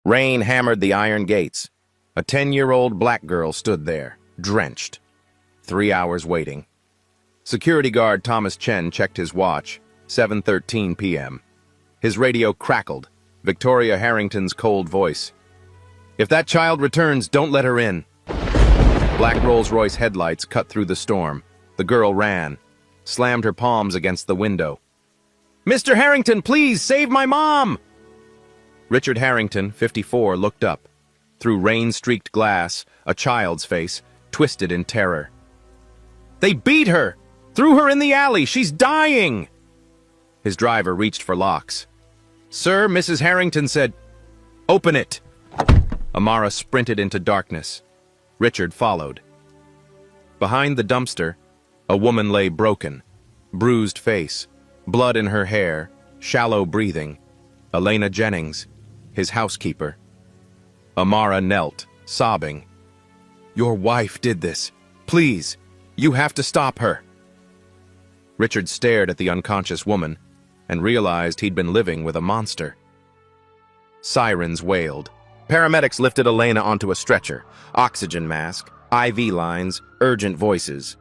Rain hammered the iron gates. A 10-year-old black girl stood there, drenched. 3 hours waiting. Security guard Thomas Chen checked his watch, 7:13 p.m. His radio crackled, Victoria Harrington's cold voice. "If that child returns, don't let her in." Black Rolls-Royce headlights cut through the storm. The girl ran, slammed her palms against the window. "Mr. Harrington, please, save my mom!" Richard Harrington, 54, looked up. Through rain-streaked glass, a child's face, twisted in terror. "They beat her! Threw her in the alley! She's dying!" His driver reached for locks. "Sir," Mrs. Harrington said. "Open it!" Amara sprinted into darkness. Richard followed. Behind the dumpster, a woman lay broken, bruised face, blood in her hair, shallow breathing. Elena Jennings, his housekeeper. Amara knelt, sobbing. "Your wife did this. Please, you have to stop her." Richard stared at the unconscious woman and realized he'd been living with a monster. Sirens wailed. Paramedics lifted Elena onto a stretcher. Oxygen mask, IV lines, urgent voices.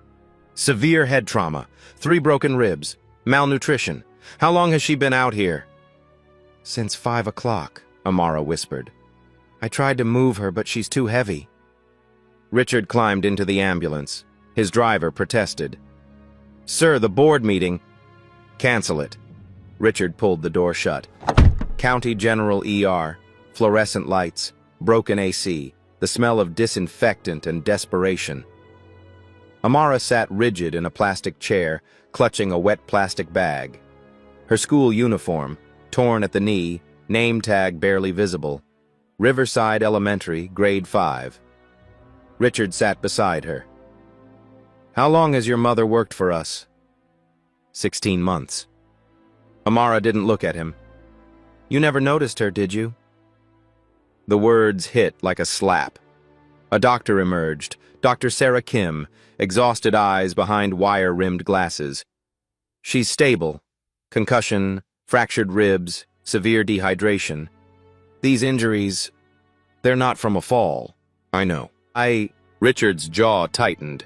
Severe head trauma, 3 broken ribs, malnutrition. "How long has she been out here?" "Since 5 o'clock, Amara whispered. "I tried to move her, but she's too heavy." Richard climbed into the ambulance. His driver protested. "Sir, the board meeting—" "Cancel it." Richard pulled the door shut. County General ER, fluorescent lights, broken AC, the smell of disinfectant and desperation. Amara sat rigid in a plastic chair, clutching a wet plastic bag. Her school uniform, torn at the knee, name tag barely visible. Riverside Elementary, grade 5. Richard sat beside her. "How long has your mother worked for us?" 16 months. Amara didn't look at him. "You never noticed her, did you?" The words hit like a slap. A doctor emerged, Dr. Sarah Kim, exhausted eyes behind wire-rimmed glasses. "She's stable. Concussion, fractured ribs, severe dehydration. These injuries, they're not from a fall." "I know." Richard's jaw tightened.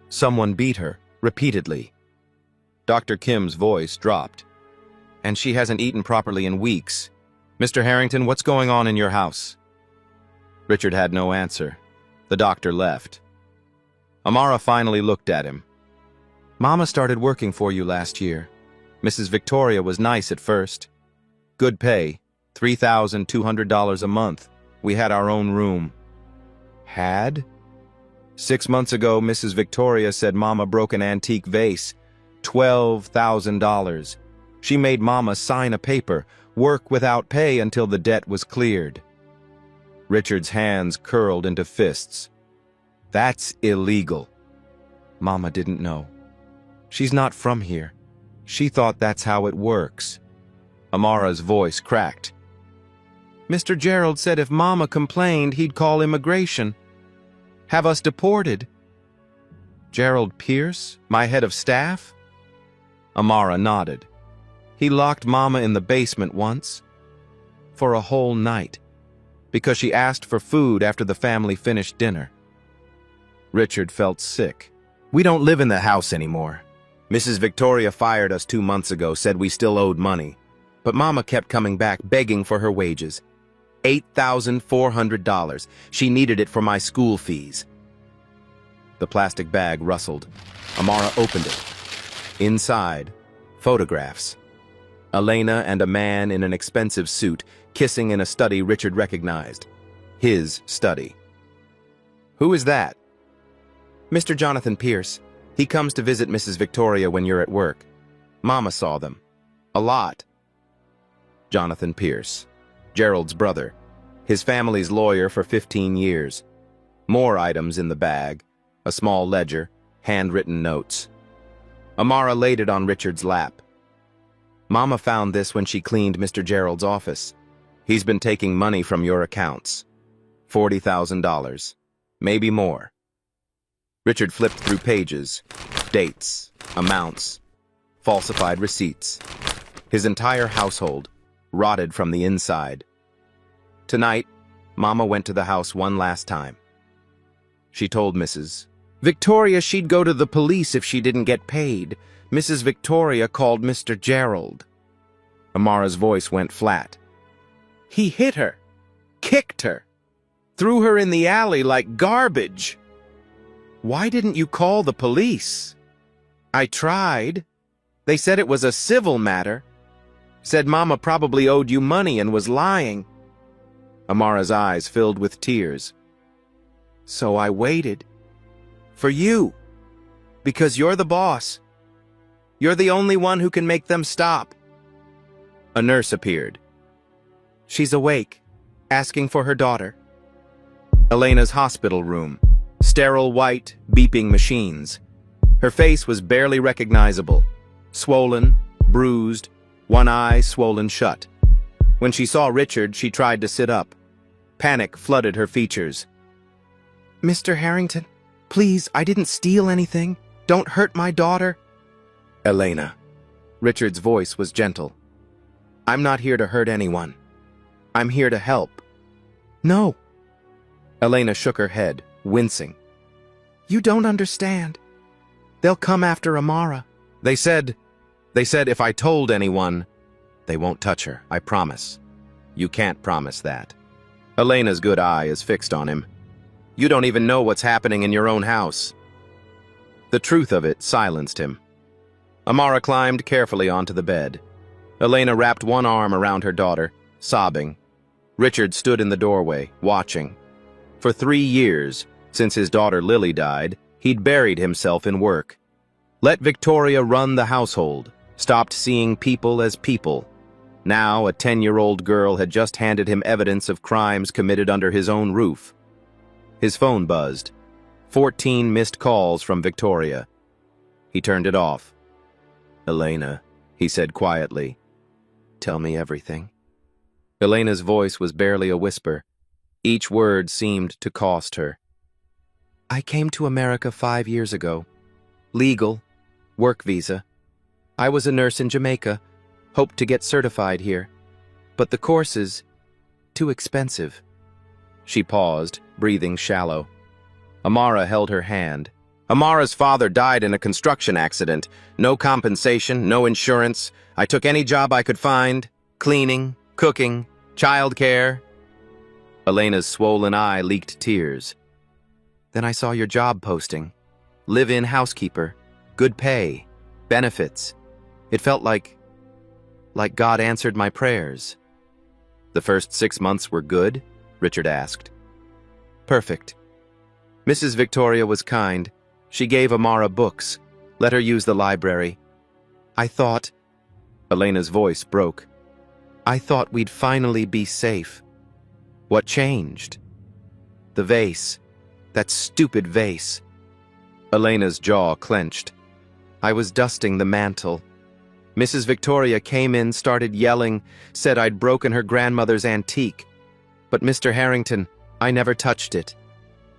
"Someone beat her, repeatedly." Dr. Kim's voice dropped. "And she hasn't eaten properly in weeks. Mr. Harrington, what's going on in your house?" Richard had no answer. The doctor left. Amara finally looked at him. "Mama started working for you last year. Mrs. Victoria was nice at first. Good pay, $3,200 a month. We had our own room." "Had?" "6 months ago, Mrs. Victoria said Mama broke an antique vase. $12,000. She made Mama sign a paper, work without pay until the debt was cleared." Richard's hands curled into fists. "That's illegal." "Mama didn't know. She's not from here. She thought that's how it works." Amara's voice cracked. "Mr. Gerald said if Mama complained, he'd call immigration. Have us deported." "Gerald Pierce, my head of staff?" Amara nodded. "He locked Mama in the basement once. For a whole night. Because she asked for food after the family finished dinner." Richard felt sick. "We don't live in the house anymore. Mrs. Victoria fired us 2 months ago, said we still owed money. But Mama kept coming back, begging for her wages. $8,400. She needed it for my school fees." The plastic bag rustled. Amara opened it. Inside, photographs. Elena and a man in an expensive suit, kissing in a study Richard recognized. His study. "Who is that?" "Mr. Jonathan Pierce. He comes to visit Mrs. Victoria when you're at work. Mama saw them. A lot." Jonathan Pierce, Gerald's brother. His family's lawyer for 15 years. More items in the bag. A small ledger, handwritten notes. Amara laid it on Richard's lap. "Mama found this when she cleaned Mr. Gerald's office. He's been taking money from your accounts. $40,000. Maybe more." Richard flipped through pages. Dates, amounts, falsified receipts. His entire household, rotted from the inside. Tonight, Mama went to the house one last time. She told Mrs. Victoria she'd go to the police if she didn't get paid. Mrs. Victoria called Mr. Gerald. Amara's voice went flat. He hit her, kicked her, threw her in the alley like garbage. Why didn't you call the police? I tried. They said it was a civil matter. Said Mama probably owed you money and was lying. Amara's eyes filled with tears. So I waited. For you. Because you're the boss. You're the only one who can make them stop. A nurse appeared. She's awake, asking for her daughter. Elena's hospital room. Sterile white, beeping machines. Her face was barely recognizable. Swollen, bruised, one eye swollen shut. When she saw Richard, she tried to sit up. Panic flooded her features. Mr. Harrington, please, I didn't steal anything. Don't hurt my daughter. Elena. Richard's voice was gentle. I'm not here to hurt anyone. I'm here to help. No. Elena shook her head, wincing. You don't understand. They'll come after Amara. They said if I told anyone, they won't touch her, I promise. You can't promise that. Elena's good eye is fixed on him. You don't even know what's happening in your own house. The truth of it silenced him. Amara climbed carefully onto the bed. Elena wrapped one arm around her daughter, sobbing. Richard stood in the doorway, watching. For 3 years, since his daughter Lily died, he'd buried himself in work. Let Victoria run the household, stopped seeing people as people. Now, a 10-year-old girl had just handed him evidence of crimes committed under his own roof. His phone buzzed. 14 missed calls from Victoria. He turned it off. Elena, he said quietly, tell me everything. Elena's voice was barely a whisper. Each word seemed to cost her. I came to America 5 years ago. Legal, work visa. I was a nurse in Jamaica, hoped to get certified here. But the course is too expensive. She paused, breathing shallow. Amara held her hand. Amara's father died in a construction accident. No compensation, no insurance. I took any job I could find. Cleaning, cooking, childcare. Elena's swollen eye leaked tears. Then I saw your job posting. Live-in housekeeper. Good pay. Benefits. It felt like God answered my prayers. The first 6 months were good? Richard asked. Perfect. Mrs. Victoria was kind. She gave Amara books, let her use the library. I thought... Elena's voice broke. I thought we'd finally be safe. What changed? The vase. That stupid vase. Elena's jaw clenched. I was dusting the mantel. Mrs. Victoria came in, started yelling, said I'd broken her grandmother's antique. But Mr. Harrington, I never touched it.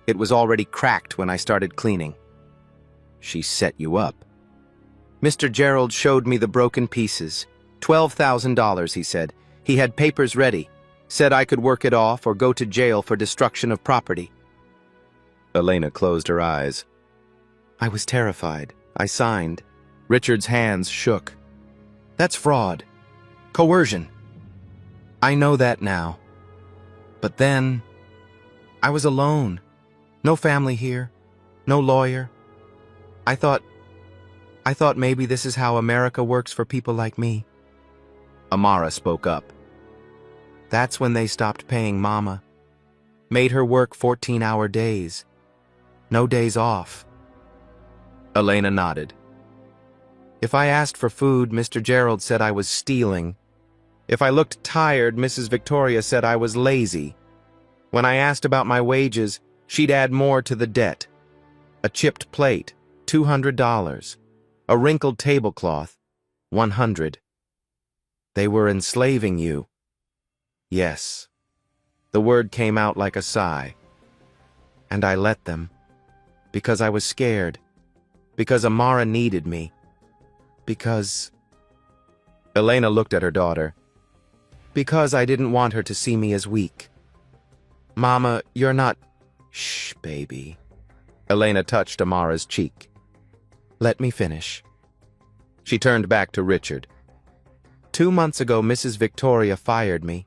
It was already cracked when I started cleaning. She set you up. Mr. Gerald showed me the broken pieces. $12,000, he said. He had papers ready. Said I could work it off or go to jail for destruction of property. Elena closed her eyes. I was terrified. I signed. Richard's hands shook. That's fraud. Coercion. I know that now. But then, I was alone. No family here. No lawyer. I thought maybe this is how America works for people like me. Amara spoke up. That's when they stopped paying Mama. Made her work 14-hour days. No days off. Elena nodded. If I asked for food, Mr. Gerald said I was stealing. If I looked tired, Mrs. Victoria said I was lazy. When I asked about my wages, she'd add more to the debt. A chipped plate, $200. A wrinkled tablecloth, $100. They were enslaving you. Yes. The word came out like a sigh. And I let them. Because I was scared. Because Amara needed me. Because... Elena looked at her daughter. Because I didn't want her to see me as weak. Mama, you're not... Shh, baby. Elena touched Amara's cheek. Let me finish. She turned back to Richard. 2 months ago, Mrs. Victoria fired me.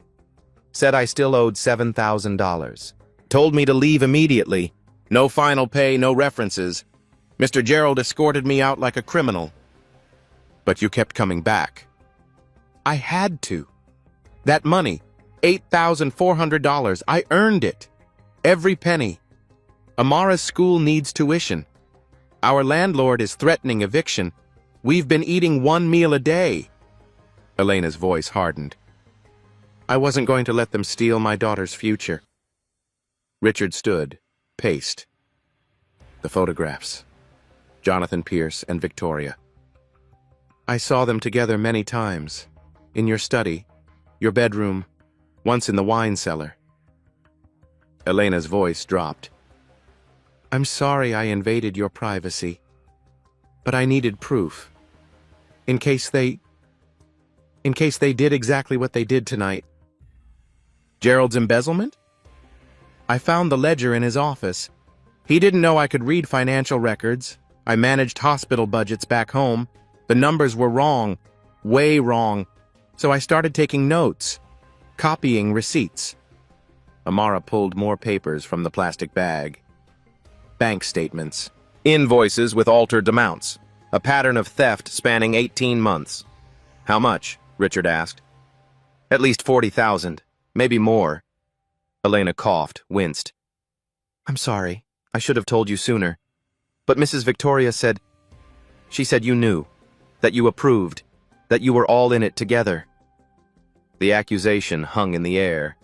Said I still owed $7,000. Told me to leave immediately. No final pay, no references. Mr. Gerald escorted me out like a criminal. But you kept coming back. I had to. That money, $8,400, I earned it. Every penny. Amara's school needs tuition. Our landlord is threatening eviction. We've been eating 1 meal a day. Elena's voice hardened. I wasn't going to let them steal my daughter's future. Richard stood, paced. The photographs. Jonathan Pierce and Victoria. I saw them together many times. In your study, your bedroom, once in the wine cellar. Elena's voice dropped. I'm sorry I invaded your privacy, but I needed proof. In case they did exactly what they did tonight. Gerald's embezzlement? I found the ledger in his office. He didn't know I could read financial records. I managed hospital budgets back home. The numbers were wrong, way wrong. So I started taking notes, copying receipts. Amara pulled more papers from the plastic bag. Bank statements, invoices with altered amounts, a pattern of theft spanning 18 months. How much? Richard asked. At least 40,000, maybe more. Elena coughed, winced. I'm sorry. I should have told you sooner. But Mrs. Victoria said... She said you knew, that you approved, that you were all in it together. The accusation hung in the air.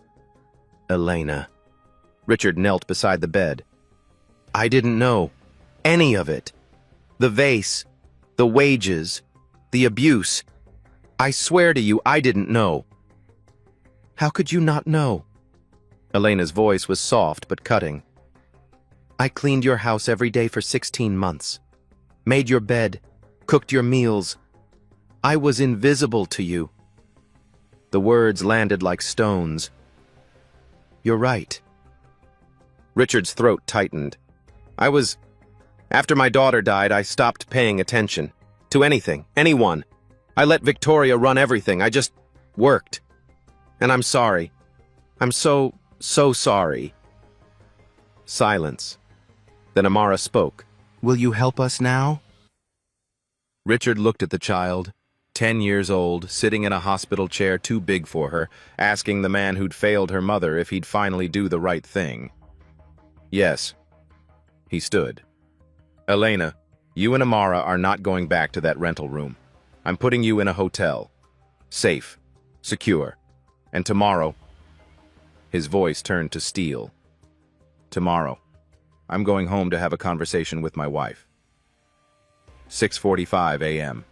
Elena. Richard knelt beside the bed. I didn't know. Any of it. The vase, the wages, the abuse. I swear to you, I didn't know. How could you not know? Elena's voice was soft but cutting. I cleaned your house every day for 16 months. Made your bed, cooked your meals. I was invisible to you. The words landed like stones. You're right. Richard's throat tightened. After my daughter died, I stopped paying attention. To anything, anyone. I let Victoria run everything. I just worked. And I'm sorry. I'm so sorry. Silence. Then Amara spoke. Will you help us now? Richard looked at the child, 10 years old, sitting in a hospital chair too big for her, asking the man who'd failed her mother if he'd finally do the right thing. Yes. He stood. Elena, you and Amara are not going back to that rental room. I'm putting you in a hotel. Safe. Secure. And tomorrow... His voice turned to steel. Tomorrow, I'm going home to have a conversation with my wife. 6:45 a.m.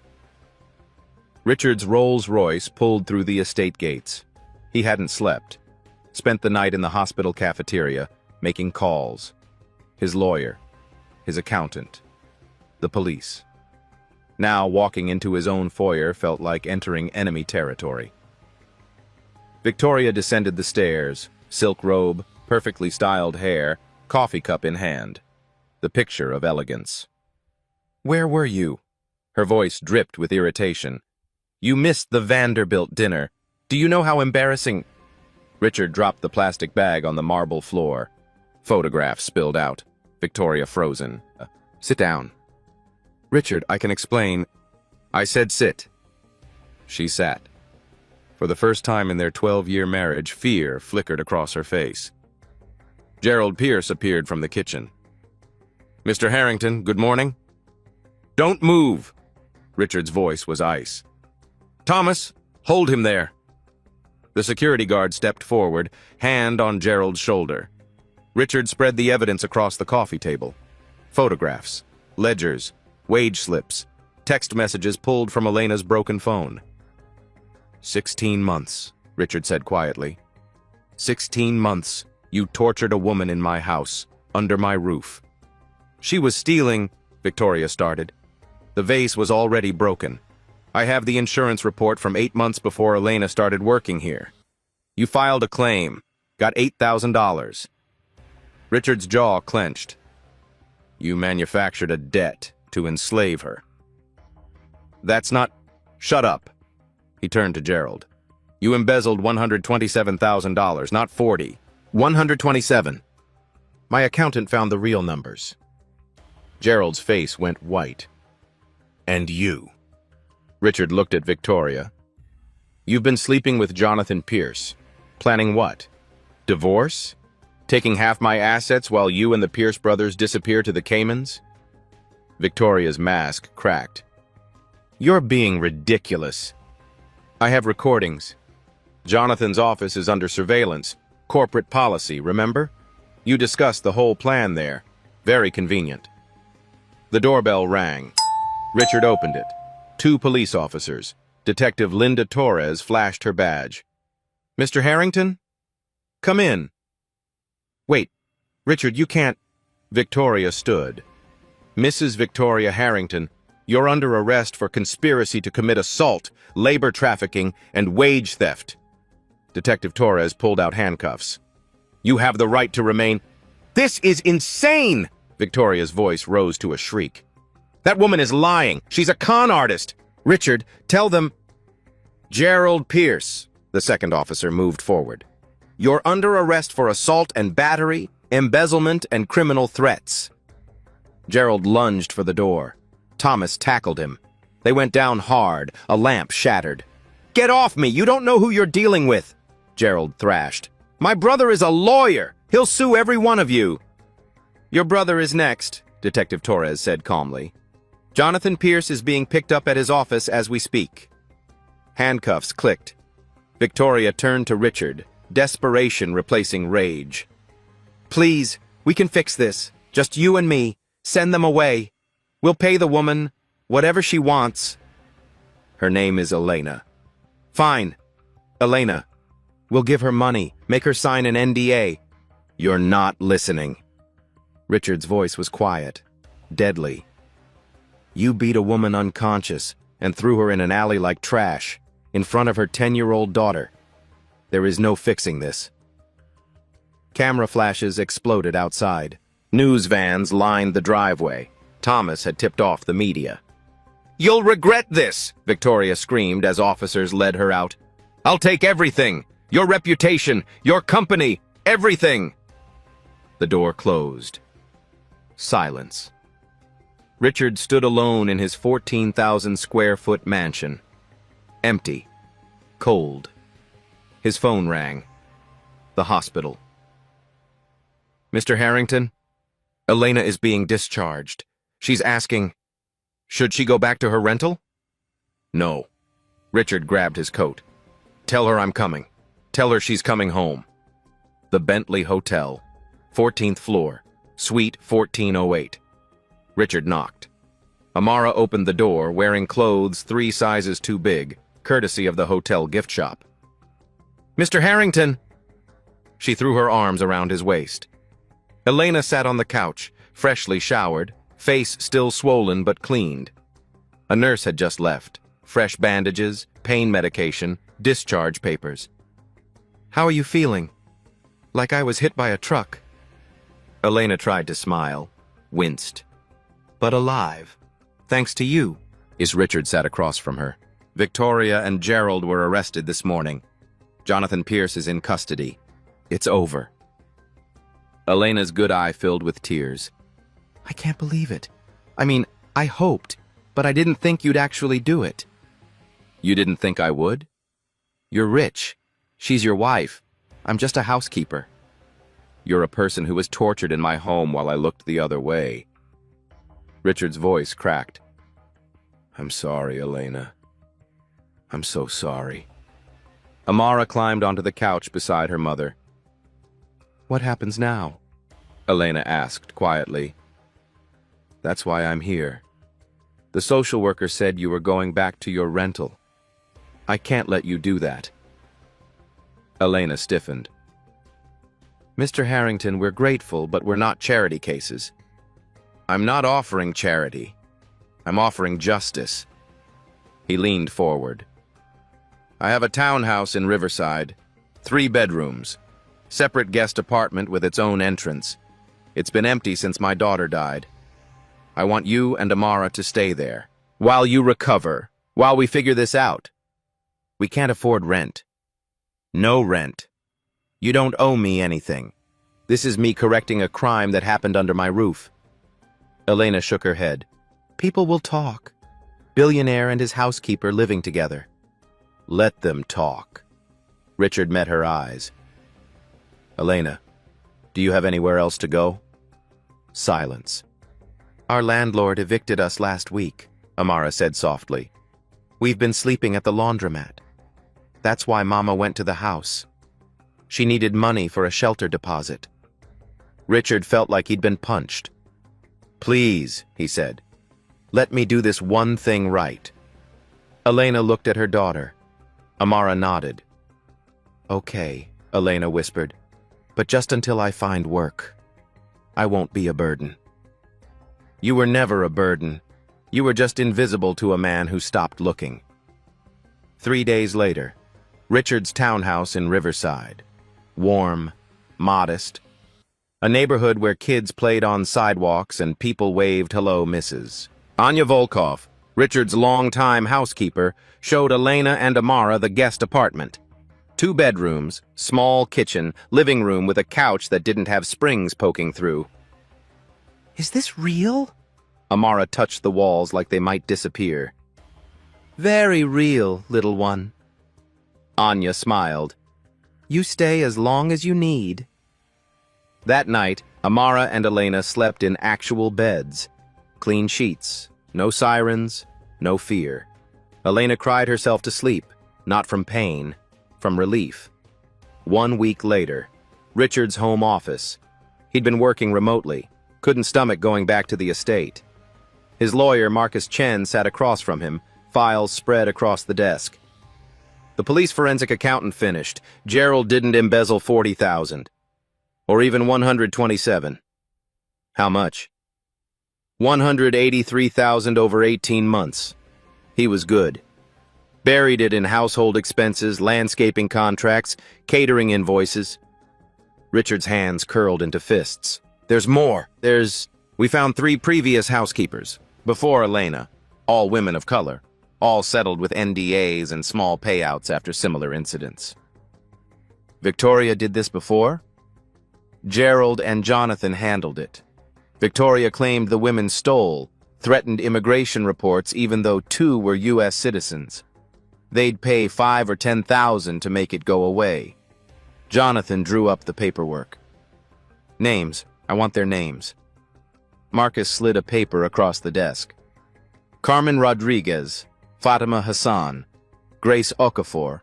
Richard's Rolls-Royce pulled through the estate gates. He hadn't slept. Spent the night in the hospital cafeteria, making calls. His lawyer, his accountant, the police. Now walking into his own foyer felt like entering enemy territory. Victoria descended the stairs, silk robe, perfectly styled hair, coffee cup in hand. The picture of elegance. Where were you? Her voice dripped with irritation. You missed the Vanderbilt dinner. Do you know how embarrassing... Richard dropped the plastic bag on the marble floor. Photographs spilled out. Victoria frozen. Sit down. Richard, I can explain. I said sit. She sat. For the first time in their 12-year marriage, fear flickered across her face. Gerald Pierce appeared from the kitchen. Mr. Harrington, good morning. Don't move! Richard's voice was ice. Thomas, hold him there. The security guard stepped forward, hand on Gerald's shoulder. Richard spread the evidence across the coffee table. Photographs, ledgers, wage slips, text messages pulled from Elena's broken phone. 16 months, Richard said quietly. 16 months, you tortured a woman in my house, under my roof. She was stealing, Victoria started. The vase was already broken. I have the insurance report from 8 months before Elena started working here. You filed a claim. Got $8,000. Richard's jaw clenched. You manufactured a debt to enslave her. That's not... Shut up. He turned to Gerald. You embezzled $127,000, not 40. 127. My accountant found the real numbers. Gerald's face went white. And you? Richard looked at Victoria. You've been sleeping with Jonathan Pierce. Planning what? Divorce? Taking half my assets while you and the Pierce brothers disappear to the Caymans? Victoria's mask cracked. You're being ridiculous. I have recordings. Jonathan's office is under surveillance. Corporate policy, remember? You discussed the whole plan there. Very convenient. The doorbell rang. Richard opened it. 2 police officers. Detective Linda Torres flashed her badge. Mr. Harrington? Come in. Wait, Richard, you can't... Victoria stood. Mrs. Victoria Harrington, you're under arrest for conspiracy to commit assault, labor trafficking, and wage theft. Detective Torres pulled out handcuffs. You have the right to remain... This is insane! Victoria's voice rose to a shriek. That woman is lying. She's a con artist. Richard, tell them... Gerald Pierce, the second officer moved forward. You're under arrest for assault and battery, embezzlement, and criminal threats. Gerald lunged for the door. Thomas tackled him. They went down hard. A lamp shattered. Get off me! You don't know who you're dealing with! Gerald thrashed. My brother is a lawyer! He'll sue every one of you! Your brother is next, Detective Torres said calmly. Jonathan Pierce is being picked up at his office as we speak. Handcuffs clicked. Victoria turned to Richard, desperation replacing rage. Please, we can fix this. Just you and me. Send them away. We'll pay the woman whatever she wants. Her name is Elena. Fine. Elena. We'll give her money. Make her sign an NDA. You're not listening. Richard's voice was quiet, deadly. You beat a woman unconscious and threw her in an alley like trash, in front of her 10-year-old daughter. There is no fixing this. Camera flashes exploded outside. News vans lined the driveway. Thomas had tipped off the media. You'll regret this, Victoria screamed as officers led her out. I'll take everything. Your reputation, your company, everything. The door closed. Silence. Richard stood alone in his 14,000-square-foot mansion. Empty. Cold. His phone rang. The hospital. Mr. Harrington? Elena is being discharged. She's asking, should she go back to her rental? No. Richard grabbed his coat. Tell her I'm coming. Tell her she's coming home. The Bentley Hotel, 14th floor, suite 1408. Richard knocked. Amara opened the door, wearing clothes 3 sizes too big, courtesy of the hotel gift shop. Mr. Harrington! She threw her arms around his waist. Elena sat on the couch, freshly showered, face still swollen but cleaned. A nurse had just left. Fresh bandages, pain medication, discharge papers. How are you feeling? Like I was hit by a truck. Elena tried to smile, winced. But alive. Thanks to you. Richard sat across from her. Victoria and Gerald were arrested this morning. Jonathan Pierce is in custody. It's over. Elena's good eye filled with tears. I can't believe it. I mean, I hoped, but I didn't think you'd actually do it. You didn't think I would? You're rich. She's your wife. I'm just a housekeeper. You're a person who was tortured in my home while I looked the other way. Richard's voice cracked. I'm sorry, Elena. I'm so sorry. Amara climbed onto the couch beside her mother. What happens now? Elena asked quietly. That's why I'm here. The social worker said you were going back to your rental. I can't let you do that. Elena stiffened. Mr. Harrington, we're grateful, but we're not charity cases. I'm not offering charity. I'm offering justice. He leaned forward. I have a townhouse in Riverside, 3 bedrooms. Separate guest apartment with its own entrance. It's been empty since my daughter died. I want you and Amara to stay there. While you recover. While we figure this out. We can't afford rent. No rent. You don't owe me anything. This is me correcting a crime that happened under my roof. Elena shook her head. People will talk. Billionaire and his housekeeper living together. Let them talk. Richard met her eyes. Elena, do you have anywhere else to go? Silence. Our landlord evicted us last week, Amara said softly. We've been sleeping at the laundromat. That's why Mama went to the house. She needed money for a shelter deposit. Richard felt like he'd been punched. Please, he said, let me do this one thing right. Elena looked at her daughter. Amara nodded. Okay, Elena whispered, but just until I find work. I won't be a burden. You were never a burden. You were just invisible to a man who stopped looking. 3 days later, Richard's townhouse in Riverside. Warm, modest. A neighborhood where kids played on sidewalks and people waved hello, missus. Anya Volkov, Richard's longtime housekeeper, showed Elena and Amara the guest apartment. 2 bedrooms, small kitchen, living room with a couch that didn't have springs poking through. Is this real? Amara touched the walls like they might disappear. Very real, little one. Anya smiled. You stay as long as you need. That night, Amara and Elena slept in actual beds. Clean sheets, no sirens, no fear. Elena cried herself to sleep, not from pain, from relief. 1 week later, Richard's home office. He'd been working remotely, couldn't stomach going back to the estate. His lawyer, Marcus Chen, sat across from him, files spread across the desk. The police forensic accountant finished. Gerald didn't embezzle $40,000. Or even 127. How much? 183,000 over 18 months. He was good. Buried it in household expenses, landscaping contracts, catering invoices. Richard's hands curled into fists. There's more. We found 3 previous housekeepers, before Elena, all women of color, all settled with NDAs and small payouts after similar incidents. Victoria did this before? Gerald and Jonathan handled it. Victoria claimed the women stole, threatened immigration reports even though 2 were U.S. citizens. They'd pay $5,000 or $10,000 to make it go away. Jonathan drew up the paperwork. Names. I want their names. Marcus slid a paper across the desk. Carmen Rodriguez, Fatima Hassan, Grace Okafor.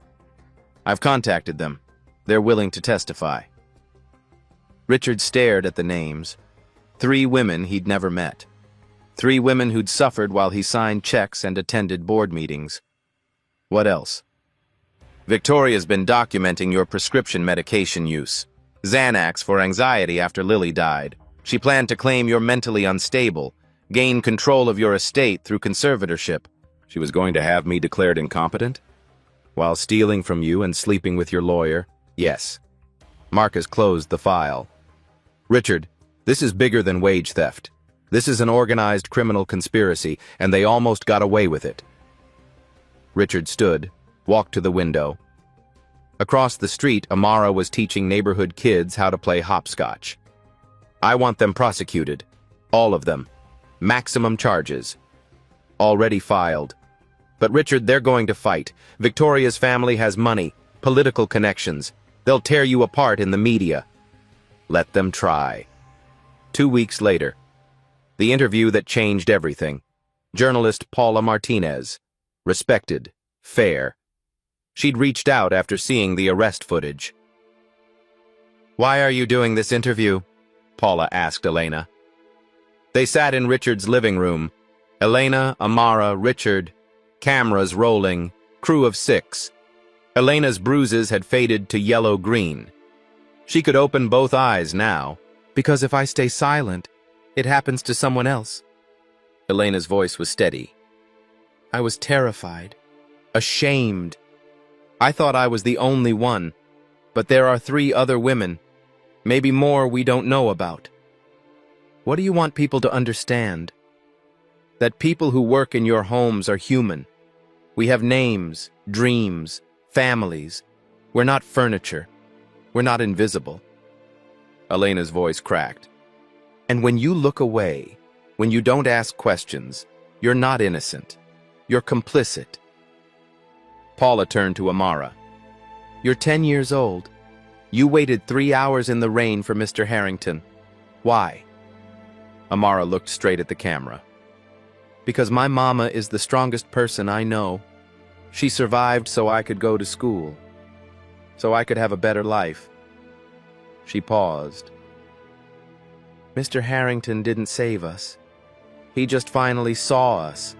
I've contacted them. They're willing to testify. Richard stared at the names. 3 women he'd never met. 3 women who'd suffered while he signed checks and attended board meetings. What else? Victoria's been documenting your prescription medication use. Xanax for anxiety after Lily died. She planned to claim you're mentally unstable, gain control of your estate through conservatorship. She was going to have me declared incompetent? While stealing from you and sleeping with your lawyer? Yes. Marcus closed the file. Richard, this is bigger than wage theft. This is an organized criminal conspiracy, and they almost got away with it. Richard stood, walked to the window. Across the street, Amara was teaching neighborhood kids how to play hopscotch. I want them prosecuted. All of them. Maximum charges. Already filed. But Richard, they're going to fight. Victoria's family has money, political connections. They'll tear you apart in the media. Let them try. 2 weeks later. The interview that changed everything. Journalist Paula Martinez. Respected. Fair. She'd reached out after seeing the arrest footage. Why are you doing this interview? Paula asked Elena. They sat in Richard's living room. Elena, Amara, Richard, cameras rolling, crew of 6. Elena's bruises had faded to yellow-green. She could open both eyes now. Because if I stay silent, it happens to someone else. Elena's voice was steady. I was terrified. Ashamed. I thought I was the only one. But there are 3 other women, maybe more we don't know about. What do you want people to understand? That people who work in your homes are human. We have names, dreams, families. We're not furniture. We're not invisible. Elena's voice cracked. And when you look away, when you don't ask questions, you're not innocent. You're complicit. Paula turned to Amara. You're 10 years old. You waited 3 hours in the rain for Mr. Harrington. Why? Amara looked straight at the camera. Because my mama is the strongest person I know. She survived so I could go to school. So I could have a better life. She paused. Mr. Harrington didn't save us. He just finally saw us.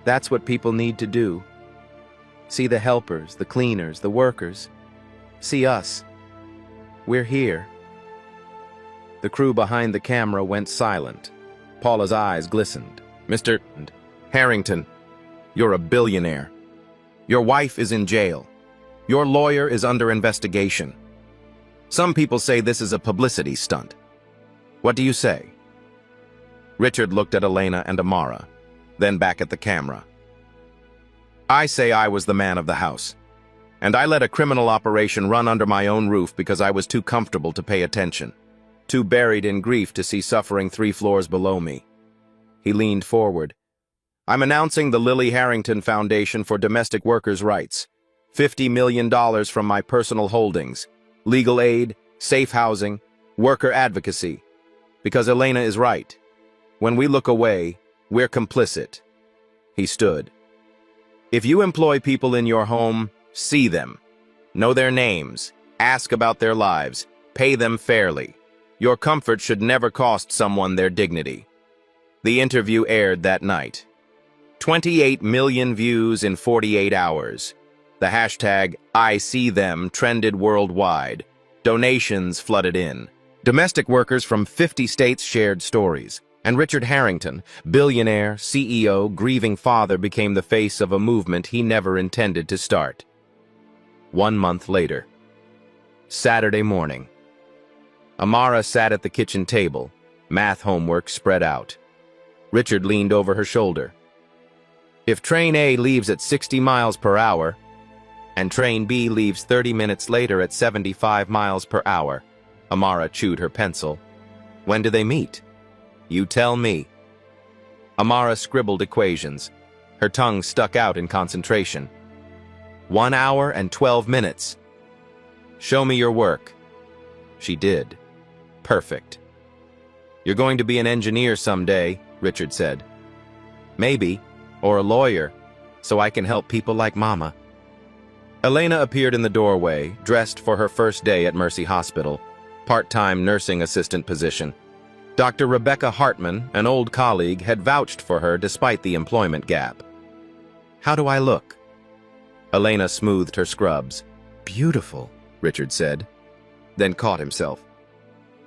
That's what people need to do. See the helpers, the cleaners, the workers. See us. We're here. The crew behind the camera went silent. Paula's eyes glistened. Mr. Harrington, you're a billionaire. Your wife is in jail. Your lawyer is under investigation. Some people say this is a publicity stunt. What do you say? Richard looked at Elena and Amara, then back at the camera. I say I was the man of the house, and I let a criminal operation run under my own roof because I was too comfortable to pay attention, too buried in grief to see suffering 3 floors below me. He leaned forward. I'm announcing the Lily Harrington Foundation for Domestic Workers' Rights. $50 million from my personal holdings, legal aid, safe housing, worker advocacy. Because Elena is right. When we look away, we're complicit. He stood. If you employ people in your home, see them. Know their names. Ask about their lives. Pay them fairly. Your comfort should never cost someone their dignity. The interview aired that night. 28 million views in 48 hours. The hashtag #ISeeThem trended worldwide. Donations flooded in. Domestic workers from 50 states shared stories. And Richard Harrington, billionaire, CEO, grieving father, became the face of a movement he never intended to start. 1 month later. Saturday morning. Amara sat at the kitchen table, math homework spread out. Richard leaned over her shoulder. If Train A leaves at 60 miles per hour, and Train B leaves 30 minutes later at 75 miles per hour, Amara chewed her pencil. When do they meet? You tell me. Amara scribbled equations. Her tongue stuck out in concentration. 1 hour and 12 minutes. Show me your work. She did. Perfect. You're going to be an engineer someday, Richard said. Maybe, or a lawyer, so I can help people like Mama. Elena appeared in the doorway, dressed for her first day at Mercy Hospital, part-time nursing assistant position. Dr. Rebecca Hartman, an old colleague, had vouched for her despite the employment gap. How do I look? Elena smoothed her scrubs. Beautiful, Richard said, then caught himself.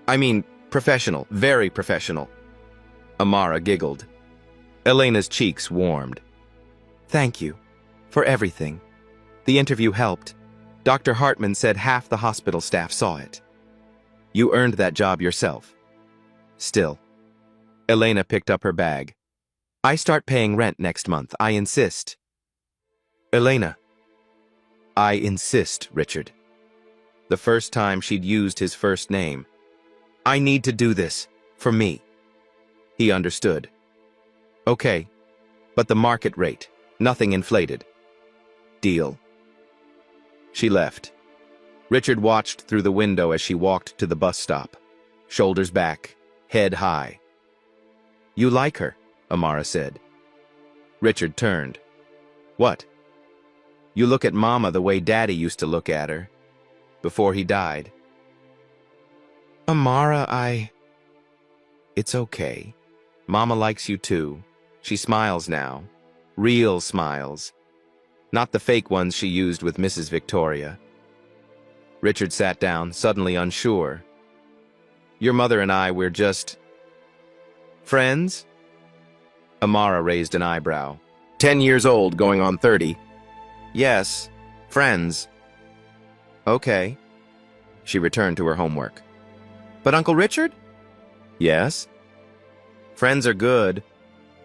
I mean, professional, very professional. Amara giggled. Elena's cheeks warmed. Thank you, for everything. The interview helped. Dr. Hartman said half the hospital staff saw it. You earned that job yourself. Still. Elena picked up her bag. I start paying rent next month, I insist. Elena. I insist, Richard. The first time she'd used his first name. I need to do this, for me. He understood. Okay, but the market rate, nothing inflated. Deal. She left. Richard watched through the window as she walked to the bus stop, shoulders back, head high. You like her, Amara said. Richard turned. What? You look at Mama the way Daddy used to look at her, before he died. Amara, It's okay. Mama likes you too. She smiles now. Real smiles. Not the fake ones she used with Mrs. Victoria. Richard sat down, suddenly unsure. Your mother and I, we're just... friends? Amara raised an eyebrow. 10 years old, going on 30. Yes, friends. Okay. She returned to her homework. But Uncle Richard? Yes? Friends are good.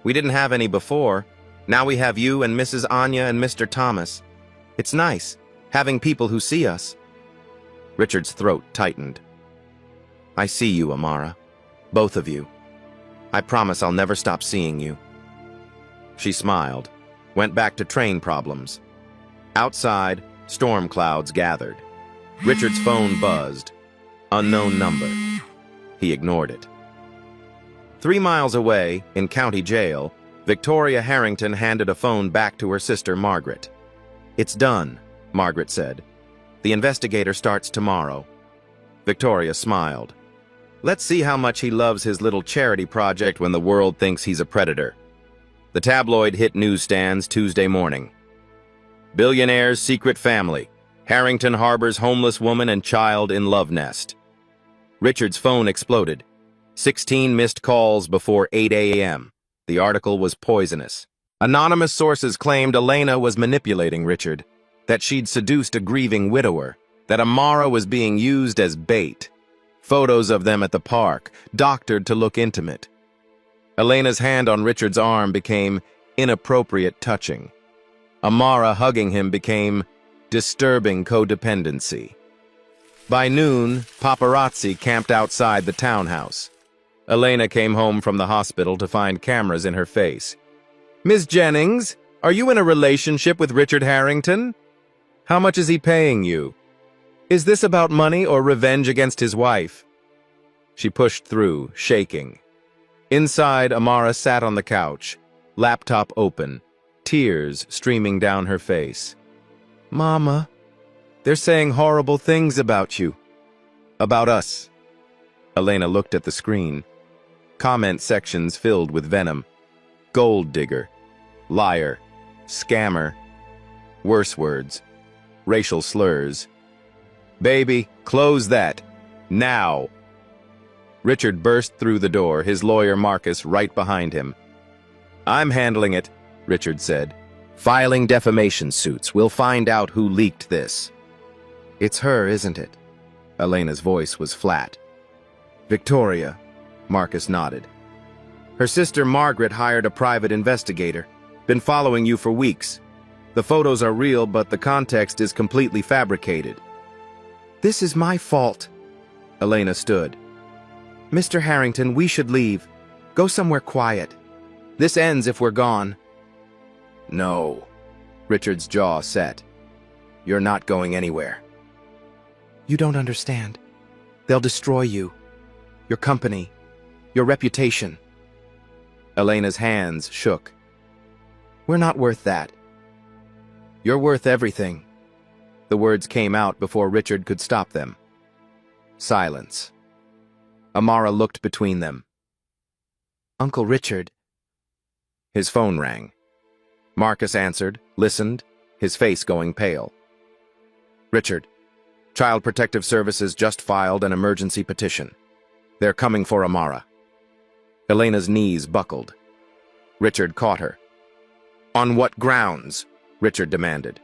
We didn't have any before. Now we have you and Mrs. Anya and Mr. Thomas. It's nice, having people who see us. Richard's throat tightened. I see you, Amara. Both of you. I promise I'll never stop seeing you. She smiled, went back to train problems. Outside, storm clouds gathered. Richard's phone buzzed. Unknown number. He ignored it. 3 miles away, in county jail, Victoria Harrington handed a phone back to her sister Margaret. It's done, Margaret said. The investigator starts tomorrow. Victoria smiled. Let's see how much he loves his little charity project when the world thinks he's a predator. The tabloid hit newsstands Tuesday morning. Billionaire's secret family. Harrington harbors homeless woman and child in love nest. Richard's phone exploded. 16 missed calls before 8 a.m. The article was poisonous. Anonymous sources claimed Elena was manipulating Richard, that she'd seduced a grieving widower, that Amara was being used as bait. Photos of them at the park, doctored to look intimate. Elena's hand on Richard's arm became inappropriate touching. Amara hugging him became disturbing codependency. By noon, paparazzi camped outside the townhouse. Elena came home from the hospital to find cameras in her face. Miss Jennings, are you in a relationship with Richard Harrington? How much is he paying you? Is this about money or revenge against his wife? She pushed through, shaking. Inside, Amara sat on the couch, laptop open, tears streaming down her face. Mama, they're saying horrible things about you. About us. Elena looked at the screen. Comment sections filled with venom. Gold digger. Liar. Scammer. Worse words. Racial slurs. Baby, close that. Now. Richard burst through the door, his lawyer Marcus right behind him. I'm handling it, Richard said. Filing defamation suits. We'll find out who leaked this. It's her, isn't it? Elena's voice was flat. Victoria, Marcus nodded. Her sister Margaret hired a private investigator. Been following you for weeks. The photos are real, but the context is completely fabricated. This is my fault. Elena stood. Mr. Harrington, we should leave. Go somewhere quiet. This ends if we're gone. No. Richard's jaw set. You're not going anywhere. You don't understand. They'll destroy you. Your company. Your reputation. Elena's hands shook. We're not worth that. You're worth everything. The words came out before Richard could stop them. Silence. Amara looked between them. Uncle Richard. His phone rang. Marcus answered, listened, his face going pale. Richard, Child Protective Services just filed an emergency petition. They're coming for Amara. Elena's knees buckled. Richard caught her. On what grounds? Richard demanded.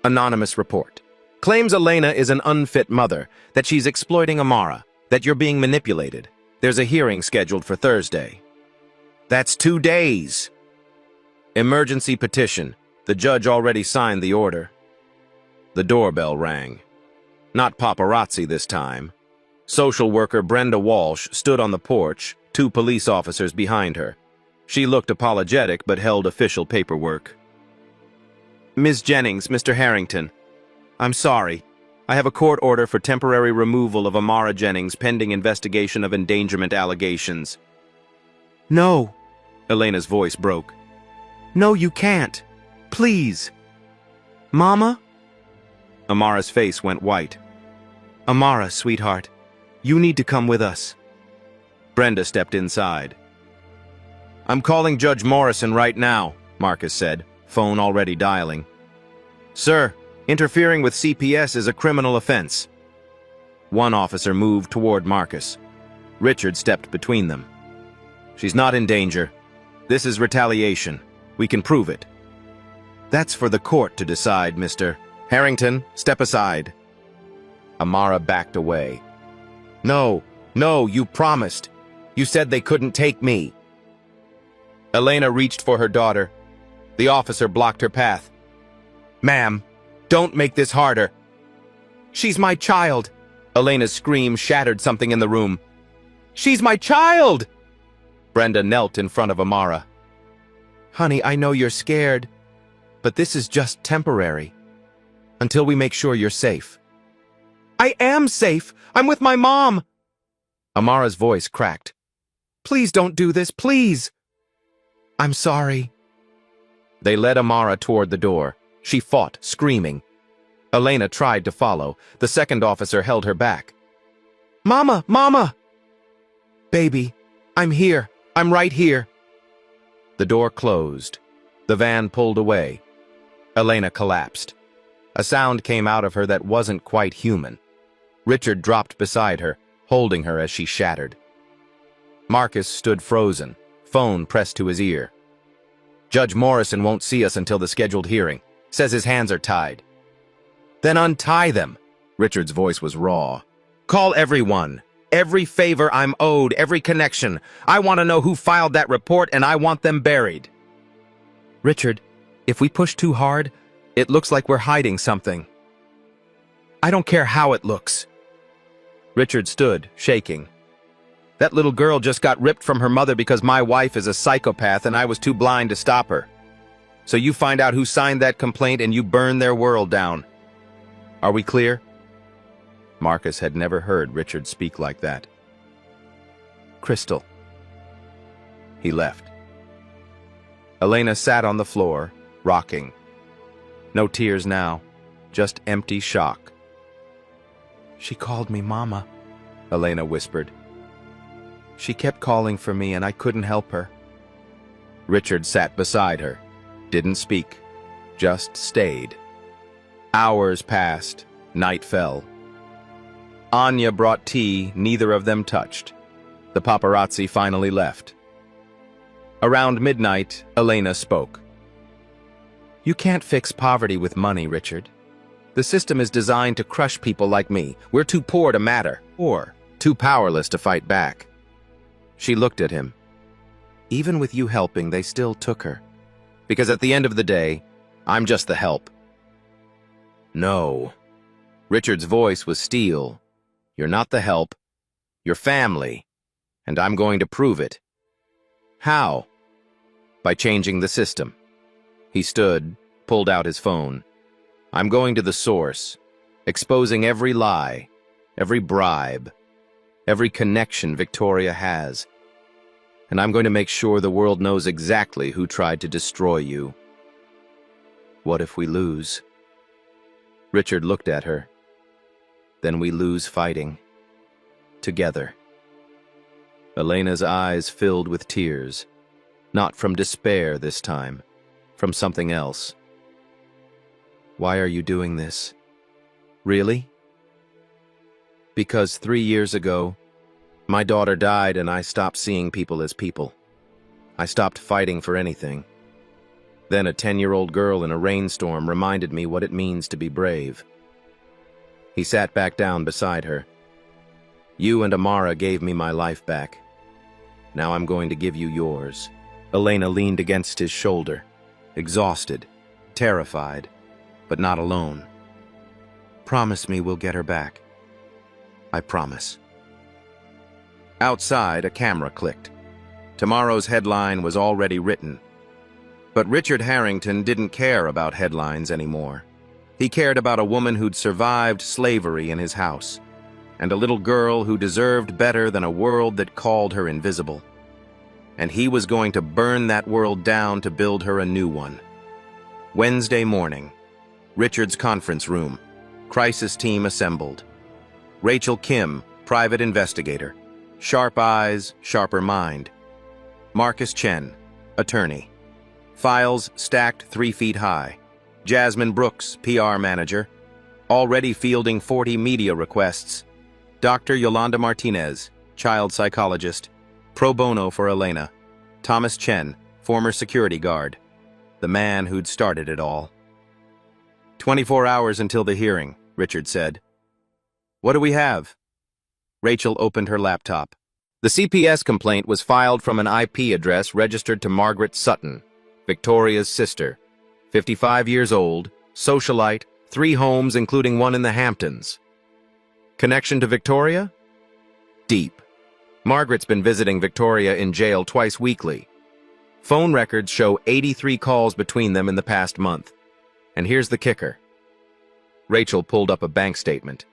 Anonymous report. Claims Elena is an unfit mother, that she's exploiting Amara, that you're being manipulated. There's a hearing scheduled for Thursday. That's 2 days. Emergency petition. The judge already signed the order. The doorbell rang. Not paparazzi this time. Social worker Brenda Walsh stood on the porch, 2 police officers behind her. She looked apologetic but held official paperwork. Ms. Jennings, Mr. Harrington. I'm sorry. I have a court order for temporary removal of Amara Jennings pending investigation of endangerment allegations. No. Elena's voice broke. No, you can't. Please. Mama? Amara's face went white. Amara, sweetheart, you need to come with us. Brenda stepped inside. I'm calling Judge Morrison right now, Marcus said, phone already dialing. Sir, interfering with CPS is a criminal offense. One officer moved toward Marcus. Richard stepped between them. She's not in danger. This is retaliation. We can prove it. That's for the court to decide, Mr. Harrington, step aside. Amara backed away. No, no, you promised. You said they couldn't take me. Elena reached for her daughter. The officer blocked her path. Ma'am, don't make this harder. She's my child. Elena's scream shattered something in the room. She's my child! Brenda knelt in front of Amara. Honey, I know you're scared, but this is just temporary. Until we make sure you're safe. I am safe! I'm with my mom! Amara's voice cracked. Please don't do this, please! I'm sorry. They led Amara toward the door. She fought, screaming. Elena tried to follow. The second officer held her back. Mama! Mama! Baby, I'm here. I'm right here. The door closed. The van pulled away. Elena collapsed. A sound came out of her that wasn't quite human. Richard dropped beside her, holding her as she shattered. Marcus stood frozen, phone pressed to his ear. Judge Morrison won't see us until the scheduled hearing. Says his hands are tied. Then untie them. Richard's voice was raw. Call everyone. Every favor I'm owed, every connection. I want to know who filed that report, and I want them buried. Richard, if we push too hard, it looks like we're hiding something. I don't care how it looks. Richard stood, shaking. That little girl just got ripped from her mother because my wife is a psychopath and I was too blind to stop her. So you find out who signed that complaint and you burn their world down. Are we clear? Marcus had never heard Richard speak like that. Crystal. He left. Elena sat on the floor, rocking. No tears now, just empty shock. She called me Mama, Elena whispered. She kept calling for me and I couldn't help her. Richard sat beside her, didn't speak, just stayed. Hours passed, night fell. Anya brought tea, neither of them touched. The paparazzi finally left. Around midnight, Elena spoke. You can't fix poverty with money, Richard. The system is designed to crush people like me. We're too poor to matter, or too powerless to fight back. She looked at him. Even with you helping, they still took her. Because at the end of the day, I'm just the help. No. Richard's voice was steel. You're not the help. You're family. And I'm going to prove it. How? By changing the system. He stood, pulled out his phone. I'm going to the source, exposing every lie, every bribe, every connection Victoria has. And I'm going to make sure the world knows exactly who tried to destroy you. What if we lose? Richard looked at her. Then we lose fighting. Together. Elena's eyes filled with tears. Not from despair this time, from something else. Why are you doing this? Really? Because 3 years ago, my daughter died and I stopped seeing people as people. I stopped fighting for anything. Then a 10-year-old girl in a rainstorm reminded me what it means to be brave. He sat back down beside her. You and Amara gave me my life back. Now I'm going to give you yours. Elena leaned against his shoulder, exhausted, terrified, but not alone. Promise me we'll get her back. I promise. Outside, a camera clicked. Tomorrow's headline was already written. But Richard Harrington didn't care about headlines anymore. He cared about a woman who'd survived slavery in his house, and a little girl who deserved better than a world that called her invisible. And he was going to burn that world down to build her a new one. Wednesday morning, Richard's conference room. Crisis team assembled. Rachel Kim, private investigator. Sharp eyes, sharper mind. Marcus Chen, attorney. Files stacked 3 feet high. Jasmine Brooks, PR manager. Already fielding 40 media requests. Dr. Yolanda Martinez, child psychologist. Pro bono for Elena. Thomas Chen, former security guard. The man who'd started it all. 24 hours until the hearing, Richard said. What do we have? Rachel opened her laptop. The CPS complaint was filed from an IP address registered to Margaret Sutton, Victoria's sister, 55 years old, socialite, 3 homes including one in the Hamptons. Connection to Victoria? Deep. Margaret's been visiting Victoria in jail twice weekly. Phone records show 83 calls between them in the past month. And here's the kicker. Rachel pulled up a bank statement.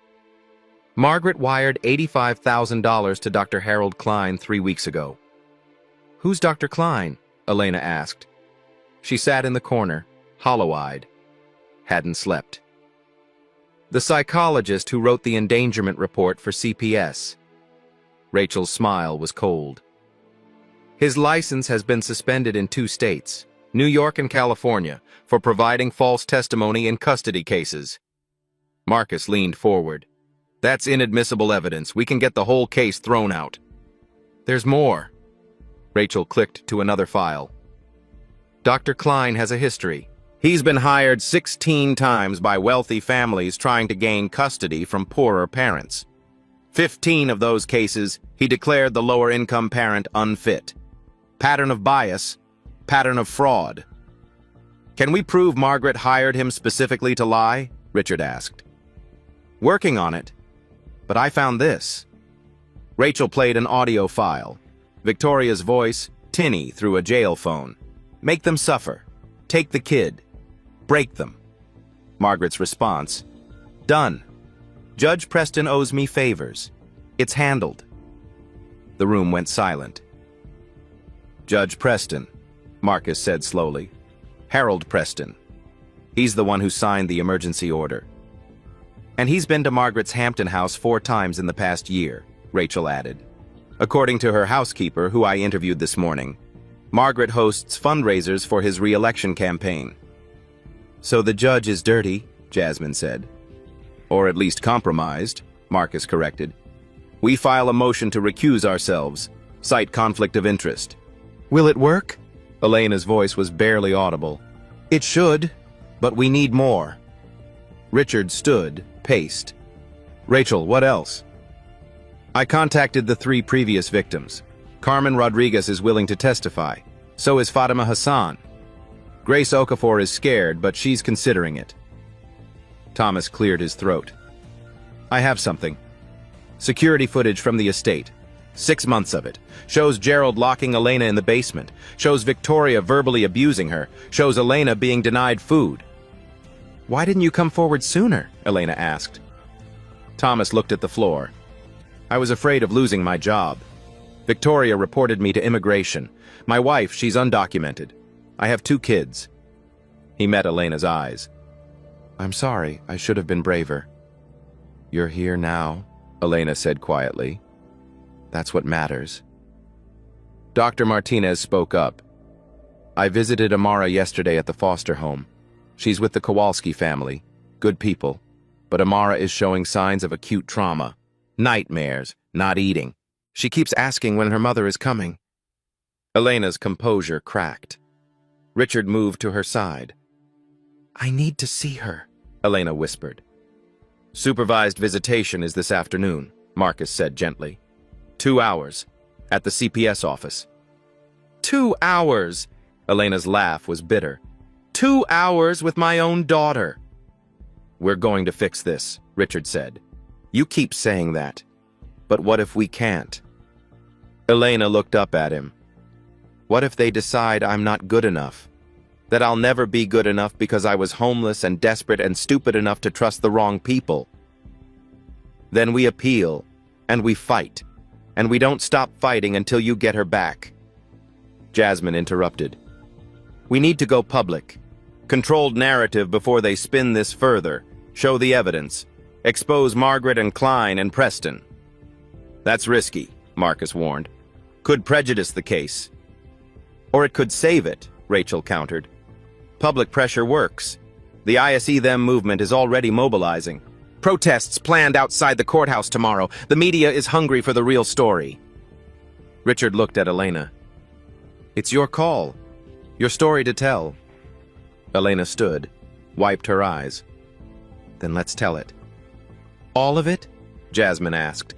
Margaret wired $85,000 to Dr. Harold Klein 3 weeks ago. Who's Dr. Klein? Elena asked. She sat in the corner, hollow-eyed. Hadn't slept. The psychologist who wrote the endangerment report for CPS. Rachel's smile was cold. His license has been suspended in 2 states, New York and California, for providing false testimony in custody cases. Marcus leaned forward. That's inadmissible evidence. We can get the whole case thrown out. There's more. Rachel clicked to another file. Dr. Klein has a history. He's been hired 16 times by wealthy families trying to gain custody from poorer parents. 15 of those cases, he declared the lower-income parent unfit. Pattern of bias, pattern of fraud. Can we prove Margaret hired him specifically to lie? Richard asked. Working on it. But I found this. Rachel played an audio file. Victoria's voice, tinny through a jail phone. Make them suffer. Take the kid. Break them. Margaret's response. Done. Judge Preston owes me favors. It's handled. The room went silent. Judge Preston, Marcus said slowly. Harold Preston. He's the one who signed the emergency order. And he's been to Margaret's Hampton house 4 times in the past year, Rachel added. According to her housekeeper, who I interviewed this morning, Margaret hosts fundraisers for his re-election campaign. So the judge is dirty, Jasmine said. Or at least compromised, Marcus corrected. We file a motion to recuse ourselves, cite conflict of interest. Will it work? Elena's voice was barely audible. It should, but we need more. Richard stood, paced. Rachel, what else? I contacted the 3 previous victims. Carmen Rodriguez is willing to testify. So is Fatima Hassan. Grace Okafor is scared, but she's considering it. Thomas cleared his throat. I have something. Security footage from the estate. 6 months of it. Shows Gerald locking Elena in the basement. Shows Victoria verbally abusing her. Shows Elena being denied food. Why didn't you come forward sooner? Elena asked. Thomas looked at the floor. I was afraid of losing my job. Victoria reported me to immigration. My wife, she's undocumented. I have 2 kids. He met Elena's eyes. I'm sorry, I should have been braver. You're here now, Elena said quietly. That's what matters. Dr. Martinez spoke up. I visited Amara yesterday at the foster home. She's with the Kowalski family. Good people. But Amara is showing signs of acute trauma. Nightmares, not eating. She keeps asking when her mother is coming. Elena's composure cracked. Richard moved to her side. I need to see her, Elena whispered. Supervised visitation is this afternoon, Marcus said gently. 2 hours, at the CPS office. 2 hours! Elena's laugh was bitter. 2 hours with my own daughter. We're going to fix this, Richard said. You keep saying that. But what if we can't? Elena looked up at him. What if they decide I'm not good enough? That I'll never be good enough because I was homeless and desperate and stupid enough to trust the wrong people? Then we appeal, and we fight, and we don't stop fighting until you get her back. Jasmine interrupted. We need to go public. Controlled narrative before they spin this further. Show the evidence. Expose Margaret and Klein and Preston. That's risky, Marcus warned. Could prejudice the case. Or it could save it, Rachel countered. Public pressure works. The ISE Them movement is already mobilizing. Protests planned outside the courthouse tomorrow. The media is hungry for the real story. Richard looked at Elena. It's your call. Your story to tell. Elena stood, wiped her eyes. Then let's tell it. All of it? Jasmine asked.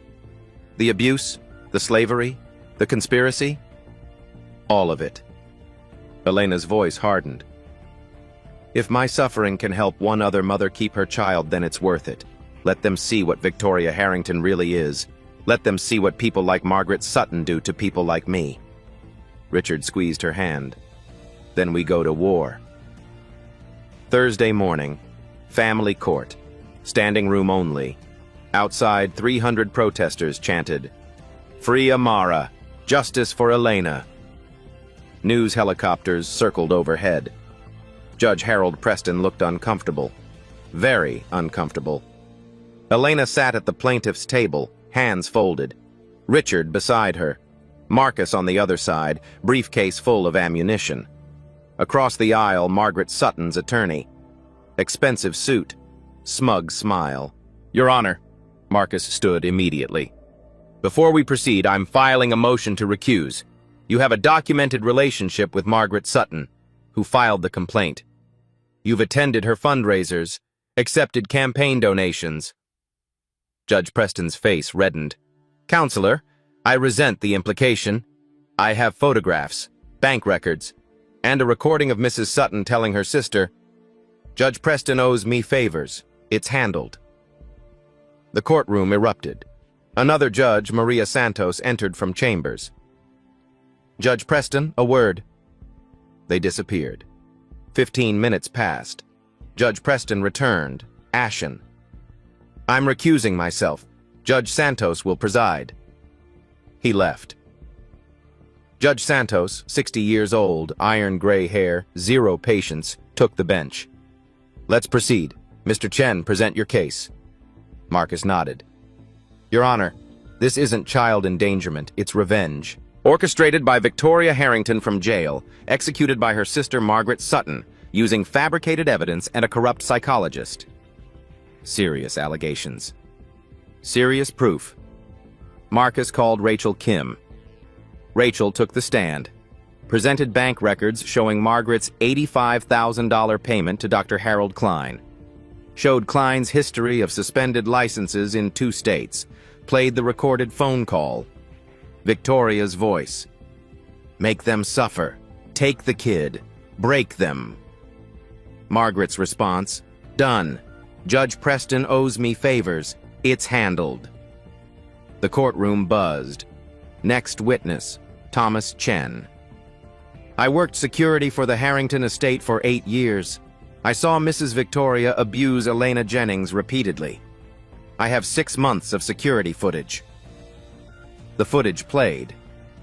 The abuse? The slavery? The conspiracy? All of it. Elena's voice hardened. If my suffering can help one other mother keep her child, then it's worth it. Let them see what Victoria Harrington really is. Let them see what people like Margaret Sutton do to people like me. Richard squeezed her hand. Then we go to war. Thursday morning, family court, standing room only. Outside, 300 protesters chanted, "Free Amara! Justice for Elena!" News helicopters circled overhead. Judge Harold Preston looked uncomfortable. Very uncomfortable. Elena sat at the plaintiff's table, hands folded. Richard beside her. Marcus on the other side, briefcase full of ammunition. Across the aisle, Margaret Sutton's attorney. Expensive suit. Smug smile. Your Honor. Marcus stood immediately. Before we proceed, I'm filing a motion to recuse. You have a documented relationship with Margaret Sutton, who filed the complaint. You've attended her fundraisers, accepted campaign donations. Judge Preston's face reddened. Counselor, I resent the implication. I have photographs, bank records, and a recording of Mrs. Sutton telling her sister, Judge Preston owes me favors. It's handled. The courtroom erupted. Another judge, Maria Santos, entered from chambers. Judge Preston, a word. They disappeared. 15 minutes passed. Judge Preston returned, ashen. I'm recusing myself. Judge Santos will preside. He left. Judge Santos, 60 years old, iron gray hair, zero patience, took the bench. Let's proceed. Mr. Chen, present your case. Marcus nodded. Your Honor, this isn't child endangerment, it's revenge. Orchestrated by Victoria Harrington from jail, executed by her sister Margaret Sutton, using fabricated evidence and a corrupt psychologist. Serious allegations. Serious proof. Marcus called Rachel Kim. Rachel took the stand, presented bank records showing Margaret's $85,000 payment to Dr. Harold Klein, showed Klein's history of suspended licenses in 2 states, played the recorded phone call. Victoria's voice. Make them suffer. Take the kid. Break them. Margaret's response. Done. Judge Preston owes me favors. It's handled. The courtroom buzzed. Next witness, Thomas Chen. I worked security for the Harrington estate for 8 years. I saw Mrs. Victoria abuse Elena Jennings repeatedly. I have 6 months of security footage. The footage played.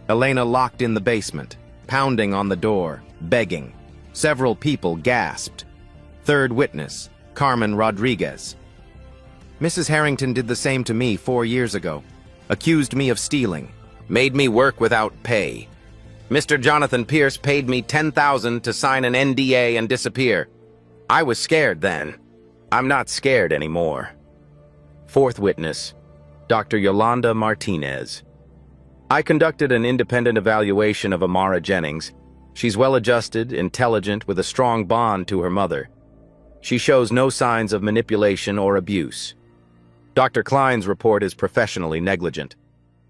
Elena locked in the basement, pounding on the door, begging. Several people gasped. Third witness, Carmen Rodriguez. Mrs. Harrington did the same to me 4 years ago. Accused me of stealing. Made me work without pay. Mr. Jonathan Pierce paid me $10,000 to sign an NDA and disappear. I was scared then. I'm not scared anymore. Fourth witness, Dr. Yolanda Martinez. I conducted an independent evaluation of Amara Jennings. She's well-adjusted, intelligent, with a strong bond to her mother. She shows no signs of manipulation or abuse. Dr. Klein's report is professionally negligent.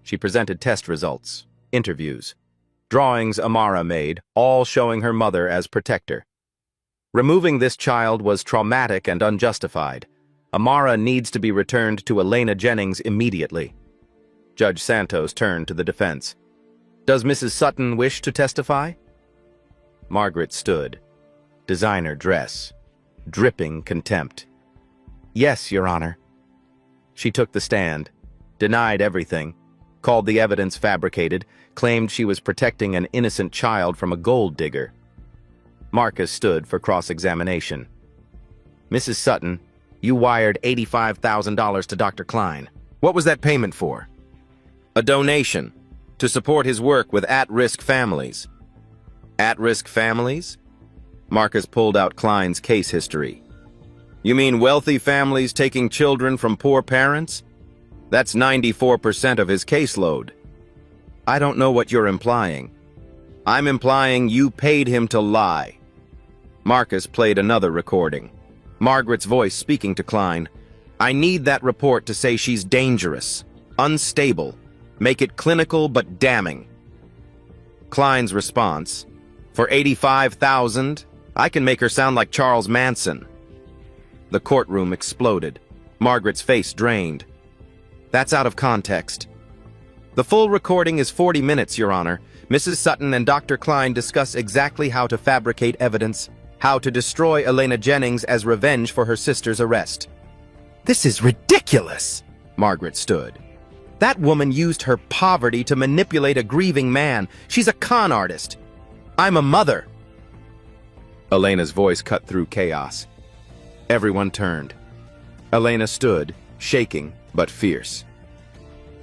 She presented test results, interviews, drawings Amara made, all showing her mother as protector. Removing this child was traumatic and unjustified. Amara needs to be returned to Elena Jennings immediately. Judge Santos turned to the defense. Does Mrs. Sutton wish to testify? Margaret stood. Designer dress. Dripping contempt. Yes, Your Honor. She took the stand, denied everything, called the evidence fabricated, claimed she was protecting an innocent child from a gold digger. Marcus stood for cross-examination. Mrs. Sutton, you wired $85,000 to Dr. Klein. What was that payment for? A donation to support his work with at-risk families. At-risk families? Marcus pulled out Klein's case history. You mean wealthy families taking children from poor parents? That's 94% of his caseload. I don't know what you're implying. I'm implying you paid him to lie. Marcus played another recording. Margaret's voice speaking to Klein. I need that report to say she's dangerous, unstable. Make it clinical but damning. Klein's response, for $85,000, I can make her sound like Charles Manson. The courtroom exploded. Margaret's face drained. That's out of context. The full recording is 40 minutes, Your Honor. Mrs. Sutton and Dr. Klein discuss exactly how to fabricate evidence, how to destroy Elena Jennings as revenge for her sister's arrest. This is ridiculous, Margaret stood. That woman used her poverty to manipulate a grieving man. She's a con artist. I'm a mother. Elena's voice cut through chaos. Everyone turned. Elena stood, shaking but fierce.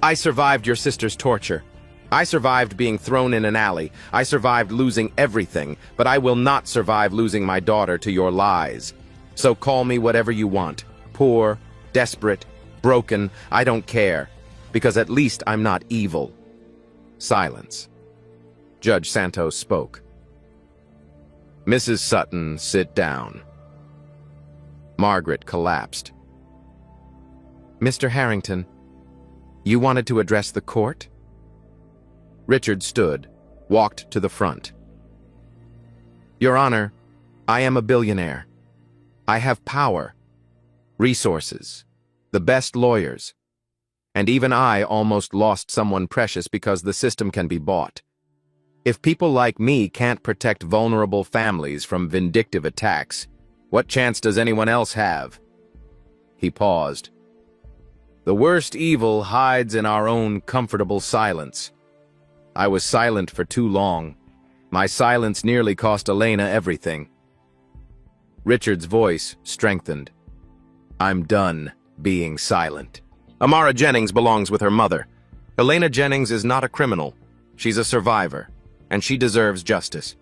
I survived your sister's torture. I survived being thrown in an alley. I survived losing everything, but I will not survive losing my daughter to your lies. So call me whatever you want. Poor, desperate, broken, I don't care. Because at least I'm not evil. Silence. Judge Santos spoke. Mrs. Sutton, sit down. Margaret collapsed. Mr. Harrington, you wanted to address the court? Richard stood, walked to the front. Your Honor, I am a billionaire. I have power, resources, the best lawyers. And even I almost lost someone precious because the system can be bought. If people like me can't protect vulnerable families from vindictive attacks, what chance does anyone else have? He paused. The worst evil hides in our own comfortable silence. I was silent for too long. My silence nearly cost Elena everything. Richard's voice strengthened. I'm done being silent. Amara Jennings belongs with her mother. Elena Jennings is not a criminal. She's a survivor, and she deserves justice.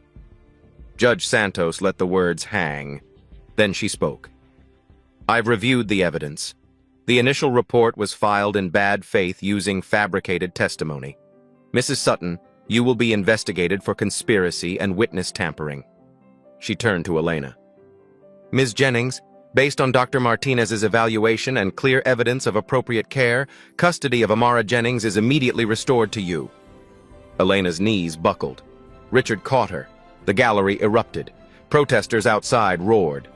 Judge Santos let the words hang. Then she spoke. I've reviewed the evidence. The initial report was filed in bad faith using fabricated testimony. Mrs. Sutton, you will be investigated for conspiracy and witness tampering. She turned to Elena. Ms. Jennings, based on Dr. Martinez's evaluation and clear evidence of appropriate care, custody of Amara Jennings is immediately restored to you. Elena's knees buckled. Richard caught her. The gallery erupted. Protesters outside roared.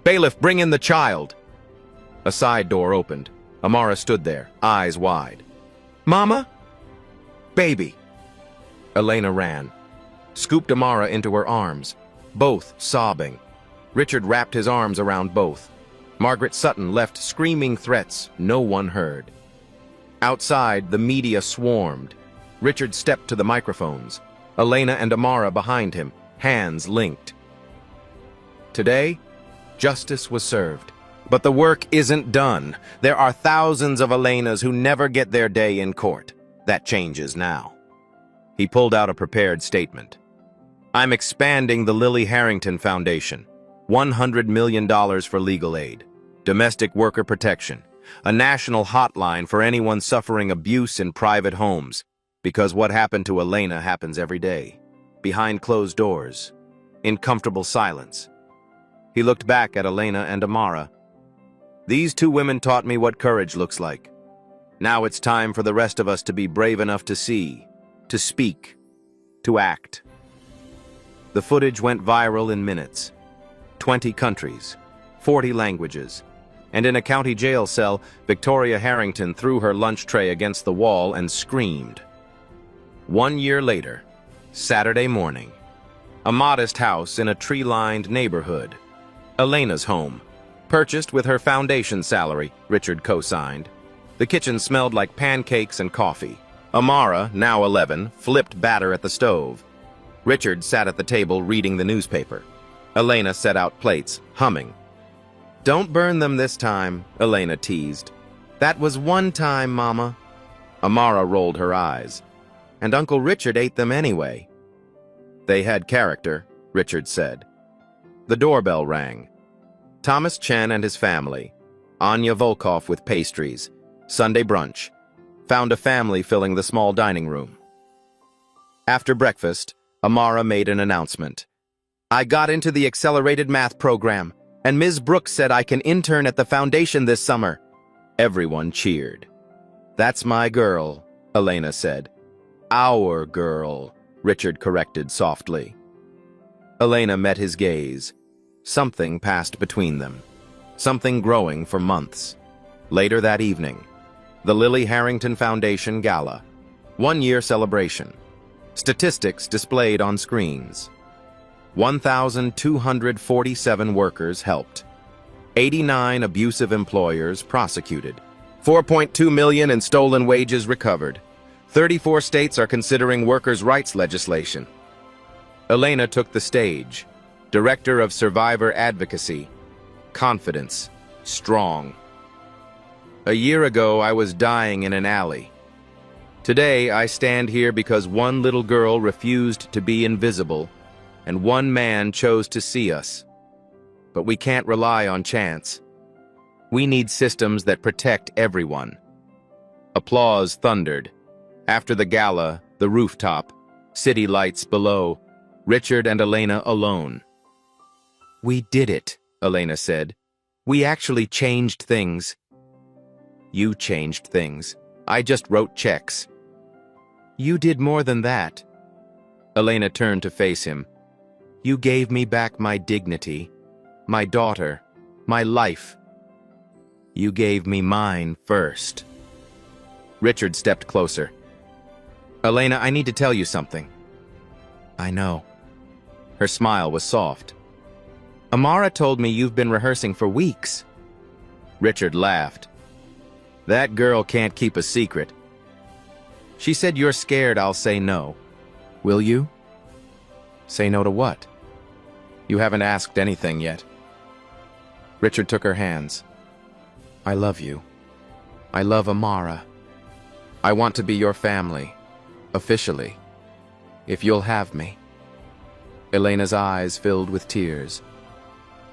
Bailiff, bring in the child! A side door opened. Amara stood there, eyes wide. Mama? Baby! Elena ran, scooped Amara into her arms, both sobbing. Richard wrapped his arms around both. Margaret Sutton left screaming threats no one heard. Outside, the media swarmed. Richard stepped to the microphones. Elena and Amara behind him, hands linked. Today, justice was served. But the work isn't done. There are thousands of Elenas who never get their day in court. That changes now. He pulled out a prepared statement. I'm expanding the Lily Harrington Foundation. $100 million for legal aid, domestic worker protection, a national hotline for anyone suffering abuse in private homes, because what happened to Elena happens every day, behind closed doors, in comfortable silence. He looked back at Elena and Amara. These two women taught me what courage looks like. Now it's time for the rest of us to be brave enough to see, to speak, to act. The footage went viral in minutes. 20 countries, 40 languages, and in a county jail cell, Victoria Harrington threw her lunch tray against the wall and screamed. 1 year later, Saturday morning, a modest house in a tree-lined neighborhood, Elena's home, purchased with her foundation salary, Richard co-signed. The kitchen smelled like pancakes and coffee. Amara, now 11, flipped batter at the stove. Richard sat at the table reading the newspaper. Elena set out plates, humming. Don't burn them this time, Elena teased. That was one time, Mama. Amara rolled her eyes. And Uncle Richard ate them anyway. They had character, Richard said. The doorbell rang. Thomas Chen and his family, Anya Volkov with pastries, Sunday brunch, found a family filling the small dining room. After breakfast, Amara made an announcement. I got into the accelerated math program. And Ms. Brooks said I can intern at the foundation this summer. Everyone cheered. That's my girl, Elena said. Our girl, Richard corrected softly. Elena met his gaze. Something passed between them. Something growing for months. Later that evening, the Lily Harrington Foundation Gala. 1-year celebration. Statistics displayed on screens. 1,247 workers helped. 89 abusive employers prosecuted. 4.2 million in stolen wages recovered. 34 states are considering workers' rights legislation. Elena took the stage. Director of Survivor Advocacy. Confidence. Strong. A year ago, I was dying in an alley. Today, I stand here because one little girl refused to be invisible, and one man chose to see us. But we can't rely on chance. We need systems that protect everyone. Applause thundered. After the gala, the rooftop, city lights below, Richard and Elena alone. We did it, Elena said. We actually changed things. You changed things. I just wrote checks. You did more than that. Elena turned to face him. You gave me back my dignity, my daughter, my life. You gave me mine first. Richard stepped closer. Elena, I need to tell you something. I know. Her smile was soft. Amara told me you've been rehearsing for weeks. Richard laughed. That girl can't keep a secret. She said you're scared I'll say no. Will you? Say no to what? You haven't asked anything yet. Richard took her hands. I love you. I love Amara. I want to be your family, officially, if you'll have me. Elena's eyes filled with tears.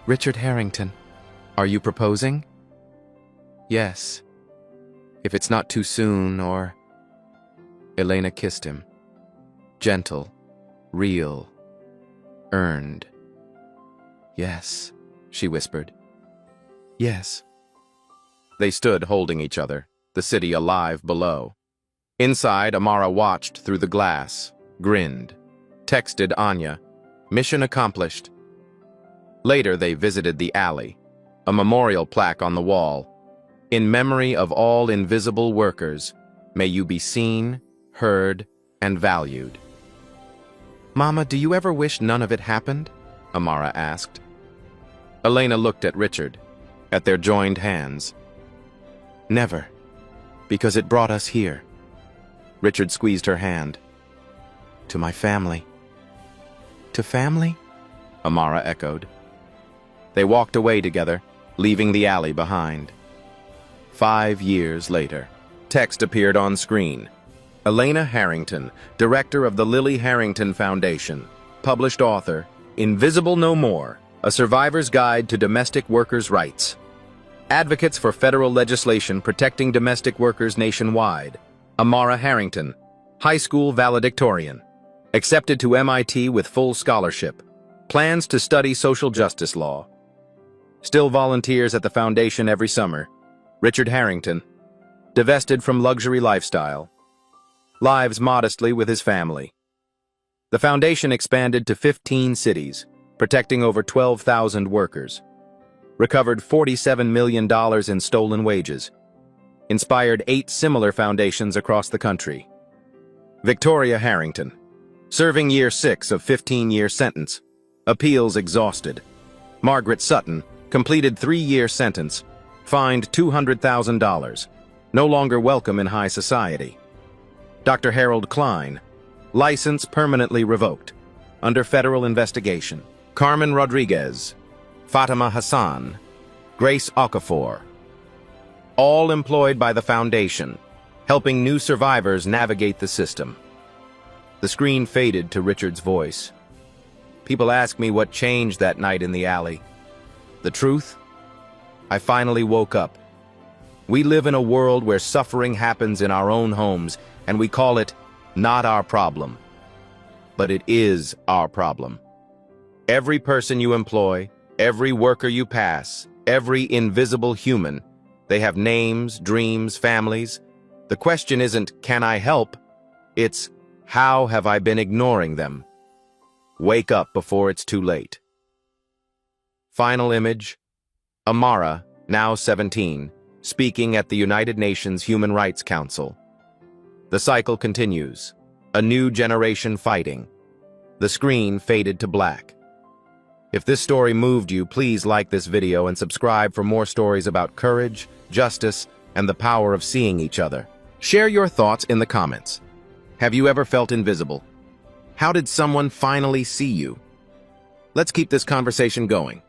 Richard Harrington, are you proposing? Yes. If it's not too soon, or... Elena kissed him. Gentle, real, earned. Yes, she whispered. Yes. They stood holding each other, the city alive below. Inside, Amara watched through the glass, grinned, texted Anya, mission accomplished. Later, they visited the alley, a memorial plaque on the wall. In memory of all invisible workers, may you be seen, heard, and valued. Mama, do you ever wish none of it happened? Amara asked. Elena looked at Richard, at their joined hands. Never, because it brought us here. Richard squeezed her hand. To my family. To family? Amara echoed. They walked away together, leaving the alley behind. 5 years later, text appeared on screen. Elena Harrington, director of the Lily Harrington Foundation, published author, Invisible No More, A Survivor's Guide to Domestic Workers' Rights. Advocates for federal legislation protecting domestic workers nationwide. Amara Harrington, high school valedictorian. Accepted to MIT with full scholarship. Plans to study social justice law. Still volunteers at the foundation every summer. Richard Harrington, divested from luxury lifestyle. Lives modestly with his family. The foundation expanded to 15 cities, protecting over 12,000 workers. Recovered $47 million in stolen wages. Inspired 8 similar foundations across the country. Victoria Harrington, serving year 6 of 15-year sentence. Appeals exhausted. Margaret Sutton, completed 3-year sentence. Fined $200,000. No longer welcome in high society. Dr. Harold Klein, license permanently revoked, under federal investigation. Carmen Rodriguez, Fatima Hassan, Grace Okafor, all employed by the foundation, helping new survivors navigate the system. The screen faded to Richard's voice. People ask me what changed that night in the alley. The truth? I finally woke up. We live in a world where suffering happens in our own homes, and we call it not our problem. But it is our problem. Every person you employ, Every worker you pass, every invisible human, they have names, dreams, families. The question isn't, can I help? It's, how have I been ignoring them? Wake up before it's too late. Final image, Amara, now 17, speaking at the United Nations Human Rights Council. The cycle continues. A new generation fighting. The screen faded to black. If this story moved you, please like this video and subscribe for more stories about courage, justice, and the power of seeing each other. Share your thoughts in the comments. Have you ever felt invisible? How did someone finally see you? Let's keep this conversation going.